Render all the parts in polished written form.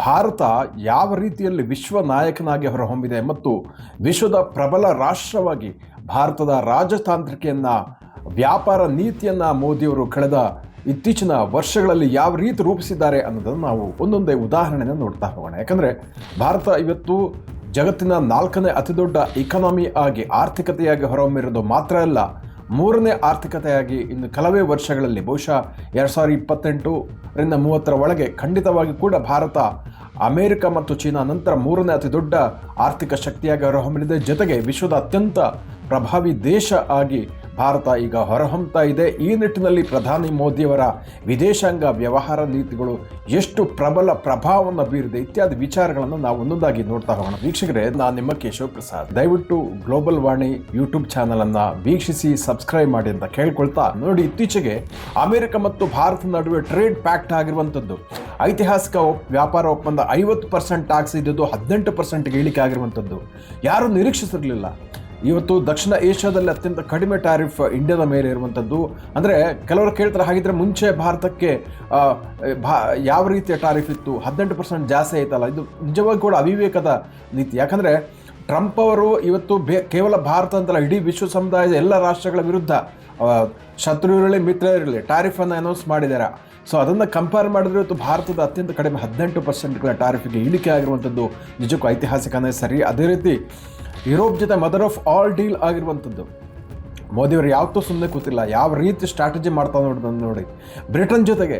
ಭಾರತ ಯಾವ ರೀತಿಯಲ್ಲಿ ವಿಶ್ವ ನಾಯಕನಾಗಿ ಹೊರಹೊಮ್ಮಿದೆ ಮತ್ತು ವಿಶ್ವದ ಪ್ರಬಲ ರಾಷ್ಟ್ರವಾಗಿ ಭಾರತದ ರಾಜತಾಂತ್ರಿಕೆಯನ್ನು, ವ್ಯಾಪಾರ ನೀತಿಯನ್ನು ಮೋದಿಯವರು ಕಳೆದ ಇತ್ತೀಚಿನ ವರ್ಷಗಳಲ್ಲಿ ಯಾವ ರೀತಿ ರೂಪಿಸಿದ್ದಾರೆ ಅನ್ನೋದನ್ನು ನಾವು ಒಂದೊಂದೇ ಉದಾಹರಣೆಯನ್ನು ನೋಡ್ತಾ ಹೋಗೋಣ. ಯಾಕಂದರೆ ಭಾರತ ಇವತ್ತು ಜಗತ್ತಿನ 4ನೇ ಅತಿದೊಡ್ಡ ಇಕಾನಮಿ ಆಗಿ, ಆರ್ಥಿಕತೆಯಾಗಿ ಹೊರಹೊಮ್ಮಿರೋದು ಮಾತ್ರ ಅಲ್ಲ, 3ನೇ ಆರ್ಥಿಕತೆಯಾಗಿ ಇನ್ನು ಕೆಲವೇ ವರ್ಷಗಳಲ್ಲಿ ಬಹುಶಃ 2028ರಿಂದ 30ರ ಒಳಗೆ ಖಂಡಿತವಾಗಿ ಕೂಡ ಭಾರತ ಅಮೆರಿಕ ಮತ್ತು ಚೀನಾ ನಂತರ 3ನೇ ಅತಿ ದೊಡ್ಡ ಆರ್ಥಿಕ ಶಕ್ತಿಯಾಗಿ ಹೊರಹೊಮ್ಮಲಿದೆ. ಜೊತೆಗೆ ವಿಶ್ವದ ಅತ್ಯಂತ ಪ್ರಭಾವಿ ದೇಶ ಆಗಿ ಭಾರತ ಈಗ ಹೊರಹೊಮ್ತಾ ಇದೆ. ಈ ನಿಟ್ಟಿನಲ್ಲಿ ಪ್ರಧಾನಿ ಮೋದಿಯವರ ವಿದೇಶಾಂಗ ವ್ಯವಹಾರ ನೀತಿಗಳು ಎಷ್ಟು ಪ್ರಬಲ ಪ್ರಭಾವವನ್ನು ಬೀರಿದೆ ಇತ್ಯಾದಿ ವಿಚಾರಗಳನ್ನು ನಾವು ಒಂದೊಂದಾಗಿ ನೋಡ್ತಾ ಹೋಗೋಣ. ವೀಕ್ಷಕರೇ, ನಾನು ನಿಮ್ಮ ಕೇಶವ್ ಪ್ರಸಾದ್. ದಯವಿಟ್ಟು ಗ್ಲೋಬಲ್ ವಾಣಿ ಯೂಟ್ಯೂಬ್ ಚಾನಲನ್ನು ವೀಕ್ಷಿಸಿ, ಸಬ್ಸ್ಕ್ರೈಬ್ ಮಾಡಿ ಅಂತ ಕೇಳ್ಕೊಳ್ತಾ, ನೋಡಿ, ಇತ್ತೀಚೆಗೆ ಅಮೆರಿಕ ಮತ್ತು ಭಾರತ ನಡುವೆ ಟ್ರೇಡ್ ಪ್ಯಾಕ್ಟ್ ಆಗಿರುವಂಥದ್ದು, ಐತಿಹಾಸಿಕ ವ್ಯಾಪಾರ ಒಪ್ಪಂದ 50% ಟ್ಯಾಕ್ಸ್ ಇದ್ದದ್ದು 18%ಗೆ ಇಳಿಕೆ ಆಗಿರುವಂಥದ್ದು ಯಾರೂ ನಿರೀಕ್ಷಿಸಿರಲಿಲ್ಲ. ಇವತ್ತು ದಕ್ಷಿಣ ಏಷ್ಯಾದಲ್ಲಿ ಅತ್ಯಂತ ಕಡಿಮೆ ಟ್ಯಾರಿಫ್ ಇಂಡಿಯಾದ ಮೇಲೆ ಇರುವಂಥದ್ದು. ಅಂದರೆ ಕೆಲವರು ಕೇಳ್ತಾರೆ, ಹಾಗಿದ್ರೆ ಮುಂಚೆ ಭಾರತಕ್ಕೆ ಯಾವ ರೀತಿಯ ಟ್ಯಾರಿಫ್ ಇತ್ತು, 18% ಜಾಸ್ತಿ ಆಯ್ತಲ್ಲ. ಇದು ನಿಜವಾಗಿ ಕೂಡ ಅವಿವೇಕದ ನೀತಿ. ಯಾಕಂದರೆ ಟ್ರಂಪ್ ಅವರು ಇವತ್ತು ಕೇವಲ ಭಾರತ ಅಂತಲ್ಲ, ಇಡೀ ವಿಶ್ವ ಸಮುದಾಯದ ಎಲ್ಲ ರಾಷ್ಟ್ರಗಳ ವಿರುದ್ಧ, ಶತ್ರು ಇರಲಿ ಮಿತ್ರ ಇರಲಿ, ಟ್ಯಾರಿಫನ್ನು ಅನೌನ್ಸ್ ಮಾಡಿದ್ದಾರೆ. ಸೊ ಅದನ್ನು ಕಂಪೇರ್ ಮಾಡಿದ್ರೆ ಇವತ್ತು ಭಾರತದ ಅತ್ಯಂತ ಕಡಿಮೆ 18% ಟ್ಯಾರಿಫಿಗೆ ಇಳಿಕೆ ಆಗಿರುವಂಥದ್ದು ನಿಜಕ್ಕೂ ಐತಿಹಾಸಿಕನೇ ಸರಿ. ಅದೇ ರೀತಿ ಯುರೋಪ್ ಜೊತೆ ಮದರ್ ಆಫ್ ಆಲ್ ಡೀಲ್ ಆಗಿರುವಂಥದ್ದು. ಮೋದಿಯವರು ಯಾವತ್ತೂ ಸುಮ್ಮನೆ ಕೂತಿಲ್ಲ, ಯಾವ ರೀತಿ ಸ್ಟ್ರಾಟಜಿ ಮಾಡ್ತಾ ನೋಡಿ. ಬ್ರಿಟನ್ ಜೊತೆಗೆ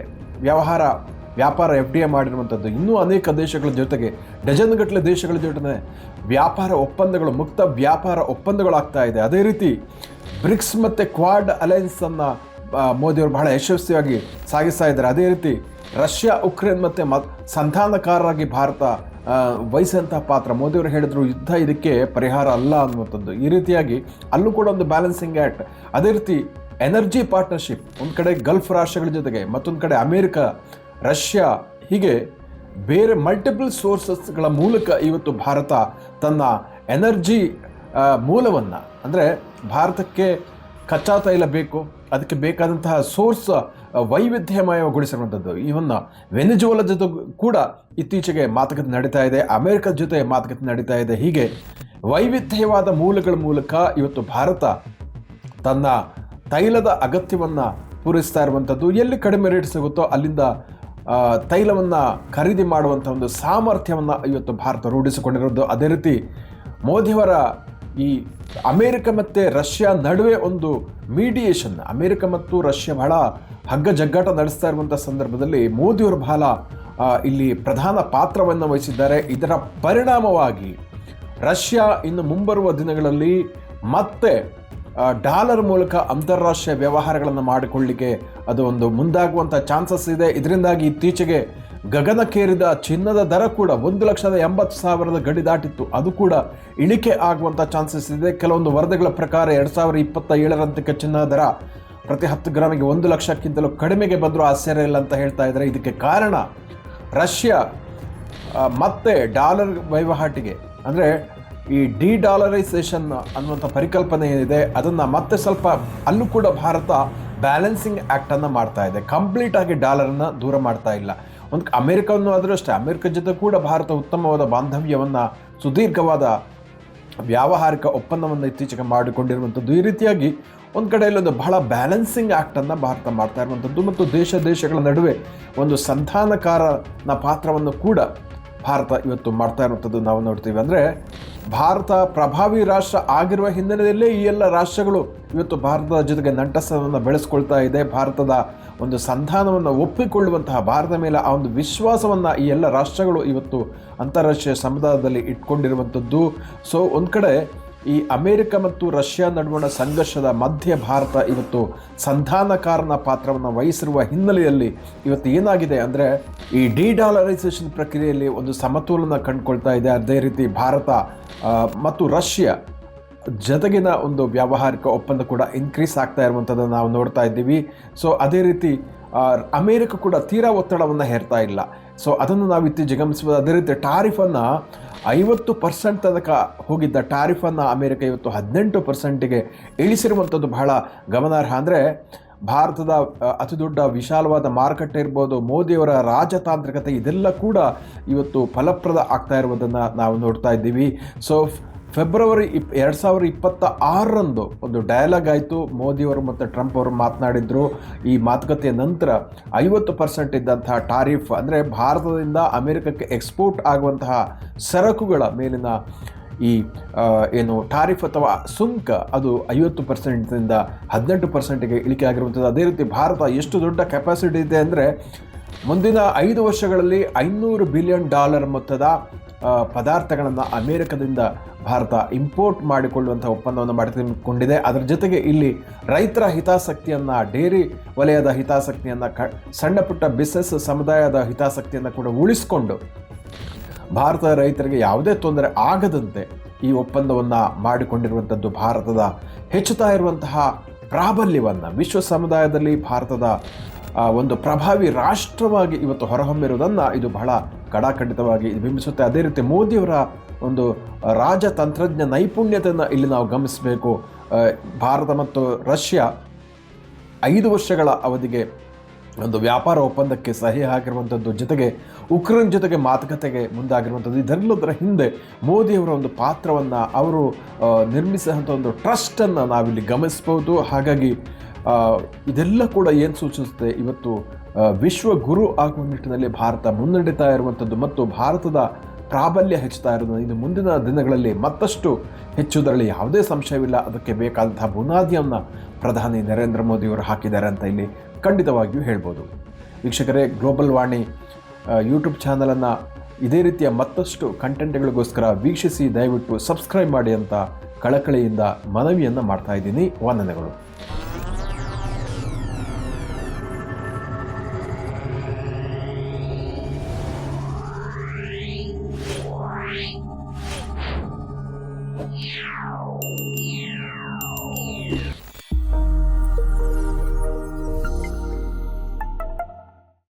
ವ್ಯಾಪಾರ FTA ಮಾಡಿರುವಂಥದ್ದು, ಇನ್ನೂ ಅನೇಕ ದೇಶಗಳ ಜೊತೆಗೆ, ಡಜನ್ಗಟ್ಟಲೆ ದೇಶಗಳ ಜೊತೆ ವ್ಯಾಪಾರ ಒಪ್ಪಂದಗಳು, ಮುಕ್ತ ವ್ಯಾಪಾರ ಒಪ್ಪಂದಗಳಾಗ್ತಾ ಇದೆ. ಅದೇ ರೀತಿ ಬ್ರಿಕ್ಸ್ ಮತ್ತು ಕ್ವಾಡ್ ಅಲಯನ್ಸನ್ನು ಮೋದಿಯವರು ಬಹಳ ಯಶಸ್ವಿಯಾಗಿ ಸಾಗಿಸ್ತಾ ಇದ್ದಾರೆ. ಅದೇ ರೀತಿ ರಷ್ಯಾ, ಉಕ್ರೇನ್ ಮತ್ತು ಸಂಧಾನಕಾರರಾಗಿ ಭಾರತ ವಹಿಸಿದಂತಹ ಪಾತ್ರ. ಮೋದಿಯವರು ಹೇಳಿದ್ರು, ಯುದ್ಧ ಇದಕ್ಕೆ ಪರಿಹಾರ ಅಲ್ಲ ಅನ್ನುವಂಥದ್ದು. ಈ ರೀತಿಯಾಗಿ ಅಲ್ಲೂ ಕೂಡ ಒಂದು ಬ್ಯಾಲೆನ್ಸಿಂಗ್ ಆ್ಯಕ್ಟ್. ಅದೇ ರೀತಿ ಎನರ್ಜಿ ಪಾರ್ಟ್ನರ್ಶಿಪ್, ಒಂದು ಕಡೆ ಗಲ್ಫ್ ರಾಷ್ಟ್ರಗಳ ಜೊತೆಗೆ, ಮತ್ತೊಂದು ಕಡೆ ಅಮೇರಿಕ, ರಷ್ಯಾ, ಹೀಗೆ ಬೇರೆ ಮಲ್ಟಿಪಲ್ ಸೋರ್ಸಸ್ಗಳ ಮೂಲಕ ಇವತ್ತು ಭಾರತ ತನ್ನ ಎನರ್ಜಿ ಮೂಲವನ್ನು, ಅಂದರೆ ಭಾರತಕ್ಕೆ ಕಚ್ಚಾ ತೈಲ ಬೇಕು, ಅದಕ್ಕೆ ಬೇಕಾದಂತಹ ಸೋರ್ಸ್ ವೈವಿಧ್ಯಮಯಗೊಳಿಸಿರುವಂಥದ್ದು. ಇವನ್ನ ವೆನಿಜುವೆಲಾ ಜೊತೆ ಕೂಡ ಇತ್ತೀಚೆಗೆ ಮಾತುಕತೆ ನಡೀತಾ ಇದೆ, ಅಮೆರಿಕದ ಜೊತೆ ಮಾತುಕತೆ ನಡೀತಾ ಇದೆ. ಹೀಗೆ ವೈವಿಧ್ಯವಾದ ಮೂಲಗಳ ಮೂಲಕ ಇವತ್ತು ಭಾರತ ತನ್ನ ತೈಲದ ಅಗತ್ಯವನ್ನು ಪೂರೈಸ್ತಾ ಇರುವಂಥದ್ದು. ಎಲ್ಲಿ ಕಡಿಮೆ ರೇಟ್ ಸಿಗುತ್ತೋ ಅಲ್ಲಿಂದ ತೈಲವನ್ನು ಖರೀದಿ ಮಾಡುವಂಥ ಒಂದು ಸಾಮರ್ಥ್ಯವನ್ನು ಇವತ್ತು ಭಾರತ ರೂಢಿಸಿಕೊಂಡಿರೋದು. ಅದೇ ರೀತಿ ಮೋದಿಯವರ ಈ ಅಮೇರಿಕ ಮತ್ತು ರಷ್ಯಾ ನಡುವೆ ಒಂದು ಮೀಡಿಯೇಷನ್, ಅಮೇರಿಕ ಮತ್ತು ರಷ್ಯಾ ಬಹಳ ಹಗ್ಗ ಜಗ್ಗಾಟ ನಡೆಸ್ತಾ ಇರುವಂಥ ಸಂದರ್ಭದಲ್ಲಿ ಮೋದಿಯವರು ಬಹಳ ಇಲ್ಲಿ ಪ್ರಧಾನ ಪಾತ್ರವನ್ನು ವಹಿಸಿದ್ದಾರೆ. ಇದರ ಪರಿಣಾಮವಾಗಿ ರಷ್ಯಾ ಇನ್ನು ಮುಂಬರುವ ದಿನಗಳಲ್ಲಿ ಮತ್ತೆ ಡಾಲರ್ ಮೂಲಕ ಅಂತಾರಾಷ್ಟ್ರೀಯ ವ್ಯವಹಾರಗಳನ್ನು ಮಾಡಿಕೊಳ್ಳಿಕ್ಕೆ ಅದು ಒಂದು ಮುಂದಾಗುವಂಥ ಚಾನ್ಸಸ್ ಇದೆ. ಇದರಿಂದಾಗಿ ಇತ್ತೀಚೆಗೆ ಗಗನಕ್ಕೇರಿದ ಚಿನ್ನದ ದರ ಕೂಡ 1,80,000 ಗಡಿ ದಾಟಿತ್ತು, ಅದು ಕೂಡ ಇಳಿಕೆ ಆಗುವಂಥ ಚಾನ್ಸಸ್ ಇದೆ. ಕೆಲವೊಂದು ವರದಿಗಳ ಪ್ರಕಾರ 2027ರಂತಕ್ಕೆ ಚಿನ್ನದ ದರ ಪ್ರತಿ 10 ಗ್ರಾಮಿಗೆ 1 ಲಕ್ಷಕ್ಕಿಂತಲೂ ಕಡಿಮೆಗೆ ಬಂದರೂ ಆಶ್ಚರ್ಯ ಇಲ್ಲ ಅಂತ ಹೇಳ್ತಾ ಇದ್ದಾರೆ. ಇದಕ್ಕೆ ಕಾರಣ ರಷ್ಯಾ ಮತ್ತೆ ಡಾಲರ್ ವಹಿವಾಟಿಗೆ, ಅಂದರೆ ಈ ಡಿ-ಡಾಲರೈಸೇಷನ್ ಅನ್ನುವಂಥ ಪರಿಕಲ್ಪನೆ ಏನಿದೆ ಅದನ್ನು ಮತ್ತೆ ಸ್ವಲ್ಪ, ಅಲ್ಲೂ ಕೂಡ ಭಾರತ ಬ್ಯಾಲೆನ್ಸಿಂಗ್ ಆ್ಯಕ್ಟನ್ನು ಮಾಡ್ತಾ ಇದೆ. ಕಂಪ್ಲೀಟಾಗಿ ಡಾಲರನ್ನು ದೂರ ಮಾಡ್ತಾ ಇಲ್ಲ. ಒಂದು ಅಮೆರಿಕವನ್ನು ಆದರೂ ಅಷ್ಟೇ, ಅಮೆರಿಕ ಜೊತೆ ಕೂಡ ಭಾರತ ಉತ್ತಮವಾದ ಬಾಂಧವ್ಯವನ್ನು, ಸುದೀರ್ಘವಾದ ವ್ಯಾವಹಾರಿಕ ಒಪ್ಪಂದವನ್ನು ಇತ್ತೀಚೆಗೆ ಮಾಡಿಕೊಂಡಿರುವಂಥದ್ದು. ಈ ರೀತಿಯಾಗಿ ಒಂದು ಕಡೆಯಲ್ಲೊಂದು ಬಹಳ ಬ್ಯಾಲೆನ್ಸಿಂಗ್ ಆ್ಯಕ್ಟನ್ನು ಭಾರತ ಮಾಡ್ತಾ ಇರುವಂಥದ್ದು ಮತ್ತು ದೇಶಗಳ ನಡುವೆ ಒಂದು ಸಂಧಾನಕಾರನ ಪಾತ್ರವನ್ನು ಕೂಡ ಭಾರತ ಇವತ್ತು ಮಾಡ್ತಾ ಇರುವಂಥದ್ದು ನಾವು ನೋಡ್ತೀವಿ. ಅಂದರೆ ಭಾರತ ಪ್ರಭಾವಿ ರಾಷ್ಟ್ರ ಆಗಿರುವ ಹಿನ್ನೆಲೆಯಲ್ಲೇ ಈ ಎಲ್ಲ ರಾಷ್ಟ್ರಗಳು ಇವತ್ತು ಭಾರತದ ಜೊತೆಗೆ ನಂಟಸ್ತನವನ್ನು ಬೆಳೆಸ್ಕೊಳ್ತಾ ಇದೆ. ಭಾರತದ ಒಂದು ಸಂಧಾನವನ್ನು ಒಪ್ಪಿಕೊಳ್ಳುವಂತಹ, ಭಾರತದ ಮೇಲೆ ಆ ಒಂದು ವಿಶ್ವಾಸವನ್ನು ಈ ಎಲ್ಲ ರಾಷ್ಟ್ರಗಳು ಇವತ್ತು ಅಂತಾರಾಷ್ಟ್ರೀಯ ಸಮುದಾಯದಲ್ಲಿ ಇಟ್ಕೊಂಡಿರುವಂಥದ್ದು. ಸೊ ಒಂದು ಕಡೆ ಈ ಅಮೇರಿಕ ಮತ್ತು ರಷ್ಯಾ ನಡುವಣ ಸಂಘರ್ಷದ ಮಧ್ಯೆ ಭಾರತ ಇವತ್ತು ಸಂಧಾನಕಾರನ ಪಾತ್ರವನ್ನು ವಹಿಸಿರುವ ಹಿನ್ನೆಲೆಯಲ್ಲಿ ಇವತ್ತು ಏನಾಗಿದೆ ಅಂದರೆ ಈ ಡಿ-ಡಾಲರೈಸೇಷನ್ ಪ್ರಕ್ರಿಯೆಯಲ್ಲಿ ಒಂದು ಸಮತೋಲನ ಕಂಡುಕೊಳ್ತಾ ಇದೆ. ಅದೇ ರೀತಿ ಭಾರತ ಮತ್ತು ರಷ್ಯಾ ಜೊತೆಗಿನ ಒಂದು ವ್ಯಾವಹಾರಿಕ ಒಪ್ಪಂದ ಕೂಡ ಇನ್ಕ್ರೀಸ್ ಆಗ್ತಾ ಇರುವಂಥದ್ದನ್ನು ನಾವು ನೋಡ್ತಾ ಇದ್ದೀವಿ. ಸೊ ಅದೇ ರೀತಿ ಅಮೇರಿಕ ಕೂಡ ತೀರಾ ಒತ್ತಡವನ್ನು ಹೇರ್ತಾ ಇಲ್ಲ. ಸೊ ಅದನ್ನು ನಾವು ಇತ್ತೀಚೆಗೆ ಗಮನಿಸಬಹುದು. ಅದೇ ರೀತಿ ಟ್ಯಾರಿಫನ್ನು 50% ತನಕ ಹೋಗಿದ್ದ ಟ್ಯಾರಿಫನ್ನು ಅಮೇರಿಕ ಇವತ್ತು 18%ಗೆ ಇಳಿಸಿರುವಂಥದ್ದು ಬಹಳ ಗಮನಾರ್ಹ. ಅಂದರೆ ಭಾರತದ ಅತಿ ದೊಡ್ಡ ವಿಶಾಲವಾದ ಮಾರುಕಟ್ಟೆ ಇರ್ಬೋದು, ಮೋದಿಯವರ ರಾಜತಾಂತ್ರಿಕತೆ, ಇದೆಲ್ಲ ಕೂಡ ಇವತ್ತು ಫಲಪ್ರದ ಆಗ್ತಾ ಇರುವುದನ್ನು ನಾವು ನೋಡ್ತಾ ಇದ್ದೀವಿ. ಸೊ ಫೆಬ್ರವರಿ 2026ರಂದು ಒಂದು ಡಯಲಾಗ್ ಆಯಿತು. ಮೋದಿಯವರು ಮತ್ತು ಟ್ರಂಪ್ ಅವರು ಮಾತನಾಡಿದರು. ಈ ಮಾತುಕತೆಯ ನಂತರ 50% ಇದ್ದಂತಹ ಟಾರಿಫ್, ಅಂದರೆ ಭಾರತದಿಂದ ಅಮೆರಿಕಕ್ಕೆ ಎಕ್ಸ್ಪೋರ್ಟ್ ಆಗುವಂತಹ ಸರಕುಗಳ ಮೇಲಿನ ಈ ಏನು ಟಾರಿಫ್ ಅಥವಾ ಸುಂಕ, ಅದು 50%ದಿಂದ 18%ಗೆ ಇಳಿಕೆ ಆಗಿರುವಂಥದ್ದು. ಅದೇ ರೀತಿ ಭಾರತ ಎಷ್ಟು ದೊಡ್ಡ ಕೆಪಾಸಿಟಿ ಇದೆ ಅಂದರೆ ಮುಂದಿನ 5 ವರ್ಷಗಳಲ್ಲಿ $500 ಬಿಲಿಯನ್ ಮೊತ್ತದ ಪದಾರ್ಥಗಳನ್ನು ಅಮೇರಿಕದಿಂದ ಭಾರತ ಇಂಪೋರ್ಟ್ ಮಾಡಿಕೊಳ್ಳುವಂಥ ಒಪ್ಪಂದವನ್ನು ಮಾಡಿಕೊಂಡಿದೆ. ಅದರ ಜೊತೆಗೆ ಇಲ್ಲಿ ರೈತರ ಹಿತಾಸಕ್ತಿಯನ್ನು, ಡೇರಿ ವಲಯದ ಹಿತಾಸಕ್ತಿಯನ್ನು, ಸಣ್ಣ ಪುಟ್ಟ ಬಿಸ್ನೆಸ್ ಸಮುದಾಯದ ಹಿತಾಸಕ್ತಿಯನ್ನು ಕೂಡ ಉಳಿಸಿಕೊಂಡು ಭಾರತದ ರೈತರಿಗೆ ಯಾವುದೇ ತೊಂದರೆ ಆಗದಂತೆ ಈ ಒಪ್ಪಂದವನ್ನು ಮಾಡಿಕೊಂಡಿರುವಂಥದ್ದು ಭಾರತದ ಹೆಚ್ಚುತ್ತಾ ಇರುವಂತಹ ಪ್ರಾಬಲ್ಯವನ್ನು, ವಿಶ್ವ ಸಮುದಾಯದಲ್ಲಿ ಭಾರತದ ಒಂದು ಪ್ರಭಾವಿ ರಾಷ್ಟ್ರವಾಗಿ ಇವತ್ತು ಹೊರಹೊಮ್ಮಿರುವುದನ್ನು ಇದು ಬಹಳ ಕಡಾಖಂಡಿತವಾಗಿ ಬಿಂಬಿಸುತ್ತೆ. ಅದೇ ರೀತಿ ಮೋದಿಯವರ ಒಂದು ರಾಜತಂತ್ರಜ್ಞ ನೈಪುಣ್ಯತೆಯನ್ನು ಇಲ್ಲಿ ನಾವು ಗಮನಿಸಬೇಕು. ಭಾರತ ಮತ್ತು ರಷ್ಯಾ 5 ವರ್ಷಗಳ ಅವಧಿಗೆ ಒಂದು ವ್ಯಾಪಾರ ಒಪ್ಪಂದಕ್ಕೆ ಸಹಿ ಹಾಕಿರುವಂಥದ್ದು, ಜೊತೆಗೆ ಉಕ್ರೇನ್ ಜೊತೆಗೆ ಮಾತುಕತೆಗೆ ಮುಂದಾಗಿರುವಂಥದ್ದು. ಇದೆಲ್ಲದರ ಹಿಂದೆ ಮೋದಿಯವರ ಒಂದು ಪಾತ್ರವನ್ನು, ಅವರು ನಿರ್ಮಿಸಿದಂಥ ಒಂದು ಟ್ರಸ್ಟನ್ನು ನಾವಿಲ್ಲಿ ಗಮನಿಸ್ಬೋದು. ಹಾಗಾಗಿ ಇದೆಲ್ಲ ಕೂಡ ಏನು ಸೂಚಿಸುತ್ತೆ, ಇವತ್ತು ವಿಶ್ವ ಗುರು ಆಗುವ ನಿಟ್ಟಿನಲ್ಲಿ ಭಾರತ ಮುನ್ನಡೀತಾ ಇರುವಂಥದ್ದು ಮತ್ತು ಭಾರತದ ಪ್ರಾಬಲ್ಯ ಹೆಚ್ಚುತ್ತಾ ಇರೋದು ಇದು ಮುಂದಿನ ದಿನಗಳಲ್ಲಿ ಮತ್ತಷ್ಟು ಹೆಚ್ಚುವುದರಲ್ಲಿ ಯಾವುದೇ ಸಂಶಯವಿಲ್ಲ. ಅದಕ್ಕೆ ಬೇಕಾದಂತಹ ಬುನಾದಿಯನ್ನು ಪ್ರಧಾನಿ ನರೇಂದ್ರ ಮೋದಿಯವರು ಹಾಕಿದ್ದಾರೆ ಅಂತ ಇಲ್ಲಿ ಖಂಡಿತವಾಗಿಯೂ ಹೇಳ್ಬೋದು. ವೀಕ್ಷಕರೇ, ಗ್ಲೋಬಲ್ ವಾಣಿ ಯೂಟ್ಯೂಬ್ ಚಾನಲನ್ನು ಇದೇ ರೀತಿಯ ಮತ್ತಷ್ಟು ಕಂಟೆಂಟ್ಗಳಿಗೋಸ್ಕರ ವೀಕ್ಷಿಸಿ, ದಯವಿಟ್ಟು ಸಬ್ಸ್ಕ್ರೈಬ್ ಮಾಡಿ ಅಂತ ಕಳಕಳಿಯಿಂದ ಮನವಿಯನ್ನು ಮಾಡ್ತಾ ಇದ್ದೀನಿ. ವಂದನೆಗಳು.